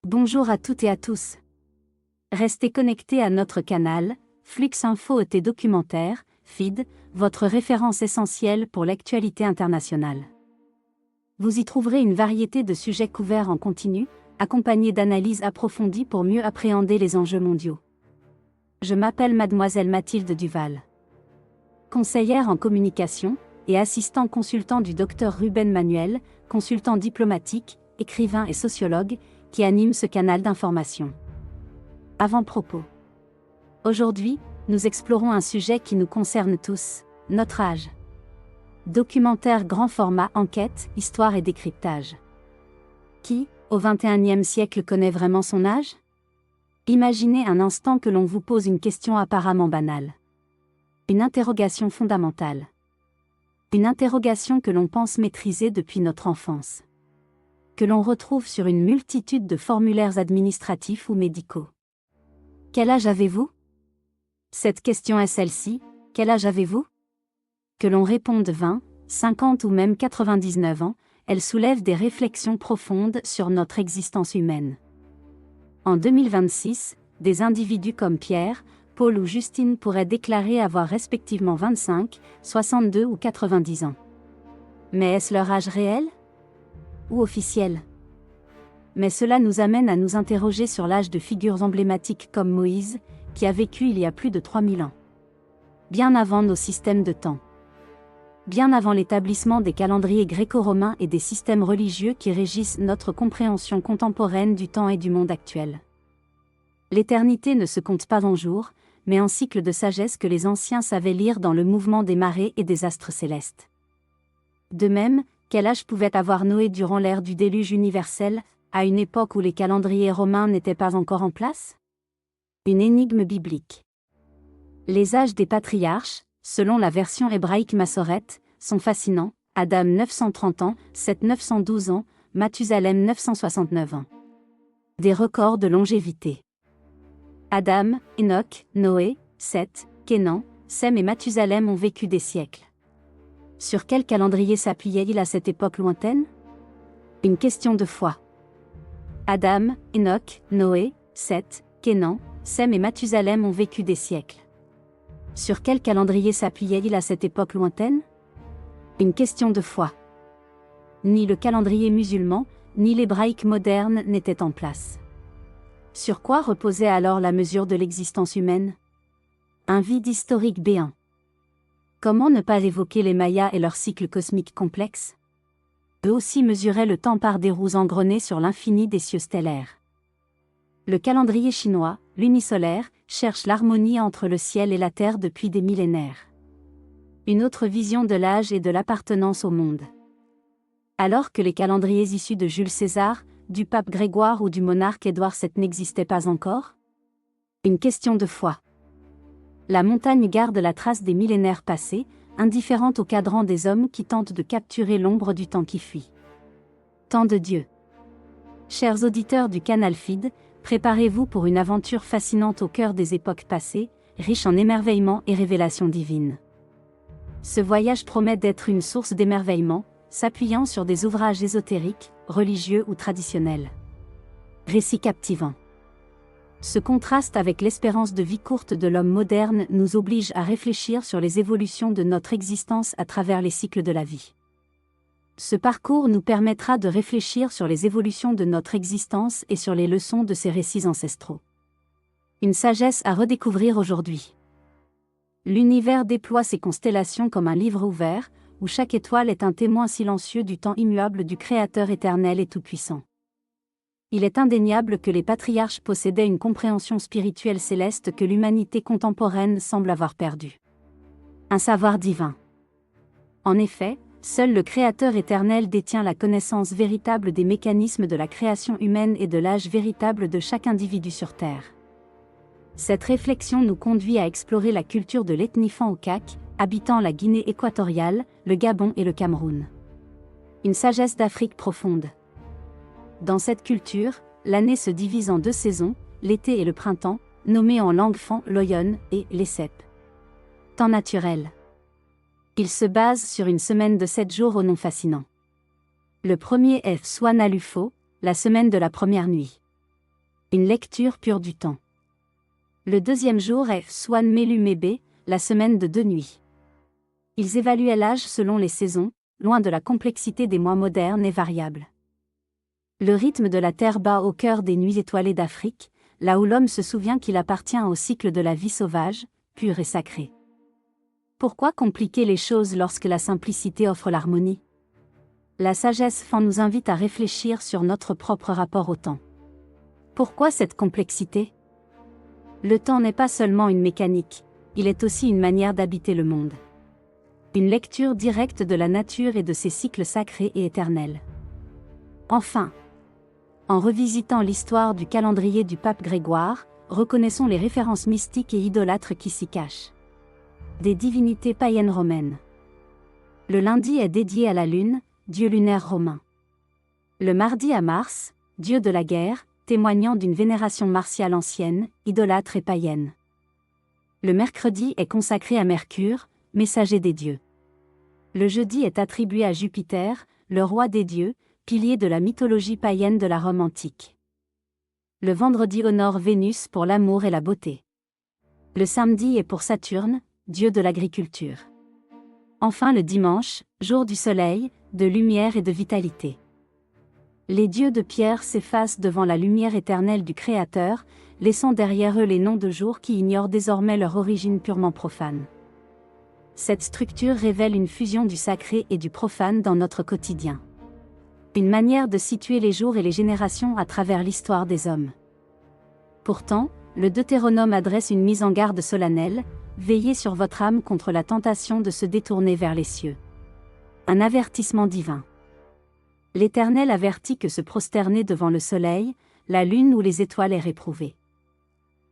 Bonjour à toutes et à tous. Restez connectés à notre canal, Flux Info et Documentaire, FID, votre référence essentielle pour l'actualité internationale. Vous y trouverez une variété de sujets couverts en continu, accompagnés d'analyses approfondies pour mieux appréhender les enjeux mondiaux. Je m'appelle Mademoiselle Mathilde Duval. Conseillère en communication et assistant consultant du Dr Ruben Manuel, consultant diplomatique, écrivain et sociologue, qui anime ce canal d'information. Avant-propos. Aujourd'hui, nous explorons un sujet qui nous concerne tous, notre âge. Documentaire grand format, enquête, histoire et décryptage. Qui, au XXIe siècle, connaît vraiment son âge? Imaginez un instant que l'on vous pose une question apparemment banale. Une interrogation fondamentale. Une interrogation que l'on pense maîtriser depuis notre enfance. Que l'on retrouve sur une multitude de formulaires administratifs ou médicaux. Quel âge avez-vous? Cette question est celle-ci, quel âge avez-vous? Que l'on réponde 20, 50 ou même 99 ans, elle soulève des réflexions profondes sur notre existence humaine. En 2026, des individus comme Pierre, Paul ou Justine pourraient déclarer avoir respectivement 25, 62 ou 90 ans. Mais est-ce leur âge réel? Ou officiel? Mais cela nous amène à nous interroger sur l'âge de figures emblématiques comme Moïse, qui a vécu il y a plus de 3000 ans. Bien avant nos systèmes de temps. Bien avant l'établissement des calendriers gréco-romains et des systèmes religieux qui régissent notre compréhension contemporaine du temps et du monde actuel. L'éternité ne se compte pas en jours, mais en cycles de sagesse que les anciens savaient lire dans le mouvement des marées et des astres célestes. De même, quel âge pouvait avoir Noé durant l'ère du déluge universel, à une époque où les calendriers romains n'étaient pas encore en place? Une énigme biblique. Les âges des patriarches, selon la version hébraïque massorète, sont fascinants. Adam 930 ans, Seth 912 ans, Mathusalem 969 ans. Des records de longévité. Adam, Enoch, Noé, Seth, Kénan, Sem et Mathusalem ont vécu des siècles. Sur quel calendrier s'appuyait-il à cette époque lointaine? Une question de foi. Adam, Enoch, Noé, Seth, Kénan, Sem et Mathusalem ont vécu des siècles. Sur quel calendrier s'appuyait-il à cette époque lointaine? Une question de foi. Ni le calendrier musulman, ni l'hébraïque moderne n'étaient en place. Sur quoi reposait alors la mesure de l'existence humaine? Un vide historique béant. Comment ne pas évoquer les Mayas et leur cycle cosmique complexe? Eux aussi mesuraient le temps par des roues engrenées sur l'infini des cieux stellaires. Le calendrier chinois, lunisolaire, cherche l'harmonie entre le ciel et la terre depuis des millénaires. Une autre vision de l'âge et de l'appartenance au monde. Alors que les calendriers issus de Jules César, du pape Grégoire ou du monarque Édouard VII n'existaient pas encore? Une question de foi. La montagne garde la trace des millénaires passés, indifférente au cadran des hommes qui tentent de capturer l'ombre du temps qui fuit. Temps de Dieu. Chers auditeurs du canal FID, préparez-vous pour une aventure fascinante au cœur des époques passées, riche en émerveillements et révélations divines. Ce voyage promet d'être une source d'émerveillement, s'appuyant sur des ouvrages ésotériques, religieux ou traditionnels. Récit captivant. Ce contraste avec l'espérance de vie courte de l'homme moderne nous oblige à réfléchir sur les évolutions de notre existence à travers les cycles de la vie. Ce parcours nous permettra de réfléchir sur les évolutions de notre existence et sur les leçons de ces récits ancestraux. Une sagesse à redécouvrir aujourd'hui. L'univers déploie ses constellations comme un livre ouvert, où chaque étoile est un témoin silencieux du temps immuable du Créateur éternel et tout-puissant. Il est indéniable que les patriarches possédaient une compréhension spirituelle céleste que l'humanité contemporaine semble avoir perdue. Un savoir divin. En effet, seul le Créateur éternel détient la connaissance véritable des mécanismes de la création humaine et de l'âge véritable de chaque individu sur Terre. Cette réflexion nous conduit à explorer la culture de l'ethnie Fan-Okak, habitant la Guinée équatoriale, le Gabon et le Cameroun. Une sagesse d'Afrique profonde. Dans cette culture, l'année se divise en deux saisons, l'été et le printemps, nommés en langue Fan l'Oyon et l'Essep. Temps naturel. Il se base sur une semaine de 7 jours au nom fascinant. Le premier est Swanalufo, la semaine de la première nuit. Une lecture pure du temps. Le deuxième jour est Swan Melumebe, la semaine de 2 nuits. Ils évaluaient l'âge selon les saisons, loin de la complexité des mois modernes et variables. Le rythme de la Terre bat au cœur des nuits étoilées d'Afrique, là où l'homme se souvient qu'il appartient au cycle de la vie sauvage, pure et sacrée. Pourquoi compliquer les choses lorsque la simplicité offre l'harmonie? La sagesse Fan nous invite à réfléchir sur notre propre rapport au temps. Pourquoi cette complexité? Le temps n'est pas seulement une mécanique, il est aussi une manière d'habiter le monde. Une lecture directe de la nature et de ses cycles sacrés et éternels. Enfin, en revisitant l'histoire du calendrier du pape Grégoire, reconnaissons les références mystiques et idolâtres qui s'y cachent. Des divinités païennes romaines. Le lundi est dédié à la lune, dieu lunaire romain. Le mardi à Mars, dieu de la guerre, témoignant d'une vénération martiale ancienne, idolâtre et païenne. Le mercredi est consacré à Mercure, messager des dieux. Le jeudi est attribué à Jupiter, le roi des dieux, pilier de la mythologie païenne de la Rome antique. Le vendredi honore Vénus pour l'amour et la beauté. Le samedi est pour Saturne, dieu de l'agriculture. Enfin le dimanche, jour du soleil, de lumière et de vitalité. Les dieux de pierre s'effacent devant la lumière éternelle du Créateur, laissant derrière eux les noms de jours qui ignorent désormais leur origine purement profane. Cette structure révèle une fusion du sacré et du profane dans notre quotidien. Une manière de situer les jours et les générations à travers l'histoire des hommes. Pourtant, le Deutéronome adresse une mise en garde solennelle: veillez sur votre âme contre la tentation de se détourner vers les cieux. Un avertissement divin. L'Éternel avertit que se prosterner devant le soleil, la lune ou les étoiles est réprouvé.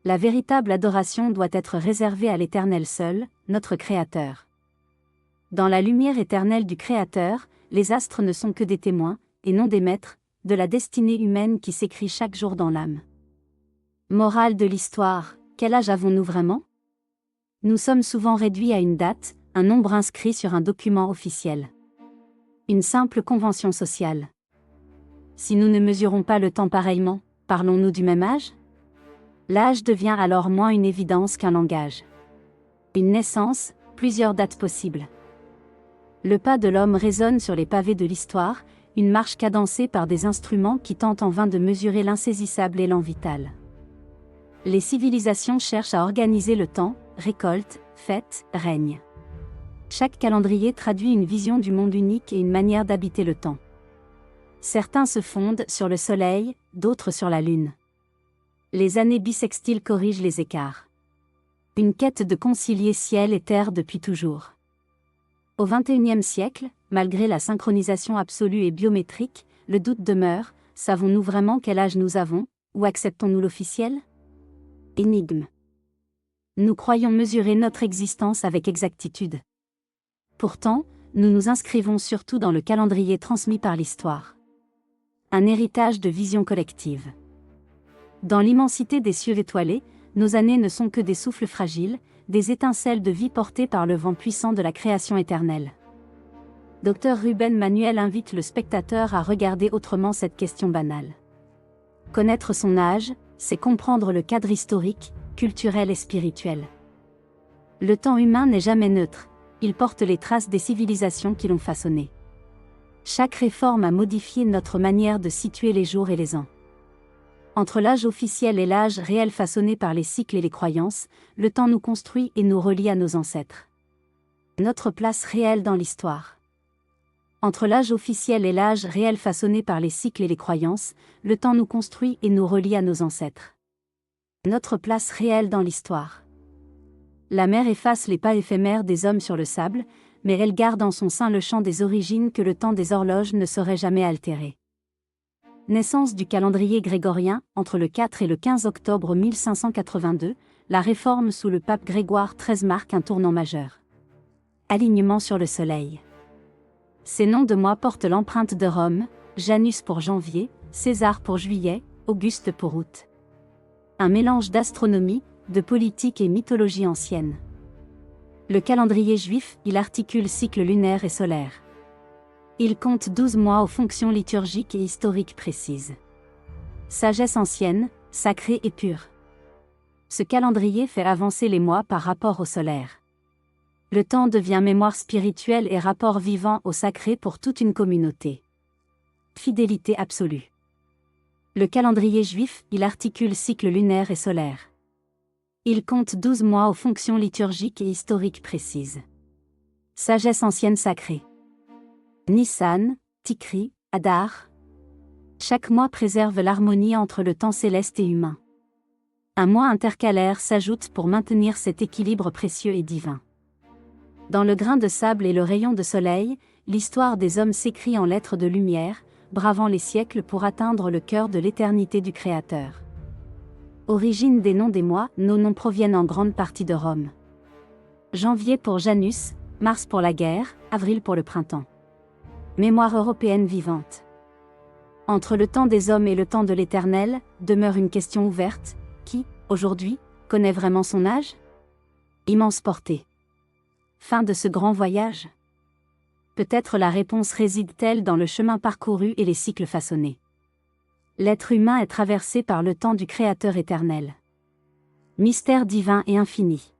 La véritable adoration doit être réservée à l'Éternel seul, notre Créateur. Dans la lumière éternelle du Créateur, les astres ne sont que des témoins, et non des maîtres, de la destinée humaine qui s'écrit chaque jour dans l'âme. Morale de l'histoire, quel âge avons-nous vraiment? Nous sommes souvent réduits à une date, un nombre inscrit sur un document officiel. Une simple convention sociale. Si nous ne mesurons pas le temps pareillement, parlons-nous du même âge? L'âge devient alors moins une évidence qu'un langage. Une naissance, plusieurs dates possibles. Le pas de l'homme résonne sur les pavés de l'histoire, une marche cadencée par des instruments qui tentent en vain de mesurer l'insaisissable élan vital. Les civilisations cherchent à organiser le temps, récolte, fête, règne. Chaque calendrier traduit une vision du monde unique et une manière d'habiter le temps. Certains se fondent sur le soleil, d'autres sur la lune. Les années bissextiles corrigent les écarts. Une quête de concilier ciel et terre depuis toujours. Au XXIe siècle, malgré la synchronisation absolue et biométrique, le doute demeure: savons-nous vraiment quel âge nous avons, ou acceptons-nous l'officiel? Énigme. Nous croyons mesurer notre existence avec exactitude. Pourtant, nous nous inscrivons surtout dans le calendrier transmis par l'histoire. Un héritage de vision collective. Dans l'immensité des cieux étoilés, nos années ne sont que des souffles fragiles, des étincelles de vie portées par le vent puissant de la création éternelle. Dr Ruben Manuel invite le spectateur à regarder autrement cette question banale. Connaître son âge, c'est comprendre le cadre historique, culturel et spirituel. Le temps humain n'est jamais neutre, il porte les traces des civilisations qui l'ont façonné. Chaque réforme a modifié notre manière de situer les jours et les ans. Entre l'âge officiel et l'âge réel façonné par les cycles et les croyances, le temps nous construit et nous relie à nos ancêtres. Notre place réelle dans l'histoire. Entre l'âge officiel et l'âge réel façonné par les cycles et les croyances, le temps nous construit et nous relie à nos ancêtres. Notre place réelle dans l'histoire. La mer efface les pas éphémères des hommes sur le sable, mais elle garde en son sein le chant des origines que le temps des horloges ne saurait jamais altérer. Naissance du calendrier grégorien, entre le 4 et le 15 octobre 1582, la réforme sous le pape Grégoire XIII marque un tournant majeur. Alignement sur le soleil. Ces noms de mois portent l'empreinte de Rome: Janus pour janvier, César pour juillet, Auguste pour août. Un mélange d'astronomie, de politique et mythologie ancienne. Le calendrier juif, il articule cycles lunaires et solaires. Il compte 12 mois aux fonctions liturgiques et historiques précises. Sagesse ancienne, sacré et pur. Ce calendrier fait avancer les mois par rapport au solaire. Le temps devient mémoire spirituelle et rapport vivant au sacré pour toute une communauté. Fidélité absolue. Le calendrier juif, il articule cycle lunaire et solaire. Il compte 12 mois aux fonctions liturgiques et historiques précises. Sagesse ancienne sacrée. Nissan, Tikri, Adar. Chaque mois préserve l'harmonie entre le temps céleste et humain. Un mois intercalaire s'ajoute pour maintenir cet équilibre précieux et divin. Dans le grain de sable et le rayon de soleil, l'histoire des hommes s'écrit en lettres de lumière, bravant les siècles pour atteindre le cœur de l'éternité du Créateur. Origine des noms des mois, nos noms proviennent en grande partie de Rome. Janvier pour Janus, mars pour la guerre, avril pour le printemps. Mémoire européenne vivante. Entre le temps des hommes et le temps de l'Éternel, demeure une question ouverte, qui, aujourd'hui, connaît vraiment son âge? Immense portée. Fin de ce grand voyage? Peut-être la réponse réside-t-elle dans le chemin parcouru et les cycles façonnés. L'être humain est traversé par le temps du Créateur éternel. Mystère divin et infini.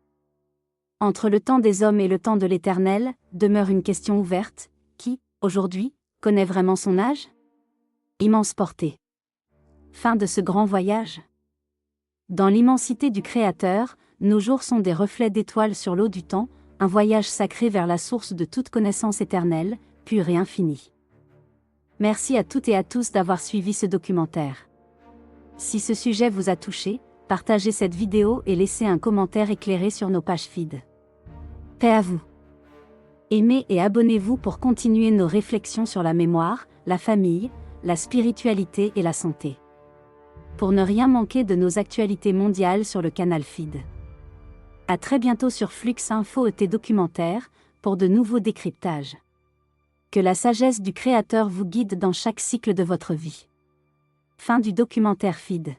Entre le temps des hommes et le temps de l'Éternel, demeure une question ouverte, qui, aujourd'hui, connaît vraiment son âge? Immense portée. Fin de ce grand voyage? Dans l'immensité du Créateur, nos jours sont des reflets d'étoiles sur l'eau du temps, un voyage sacré vers la source de toute connaissance éternelle, pure et infinie. Merci à toutes et à tous d'avoir suivi ce documentaire. Si ce sujet vous a touché, partagez cette vidéo et laissez un commentaire éclairé sur nos pages feed. Paix à vous. Aimez et abonnez-vous pour continuer nos réflexions sur la mémoire, la famille, la spiritualité et la santé. Pour ne rien manquer de nos actualités mondiales sur le canal Feed. À très bientôt sur Flux Info et tes documentaires, pour de nouveaux décryptages. Que la sagesse du Créateur vous guide dans chaque cycle de votre vie. Fin du documentaire Feed.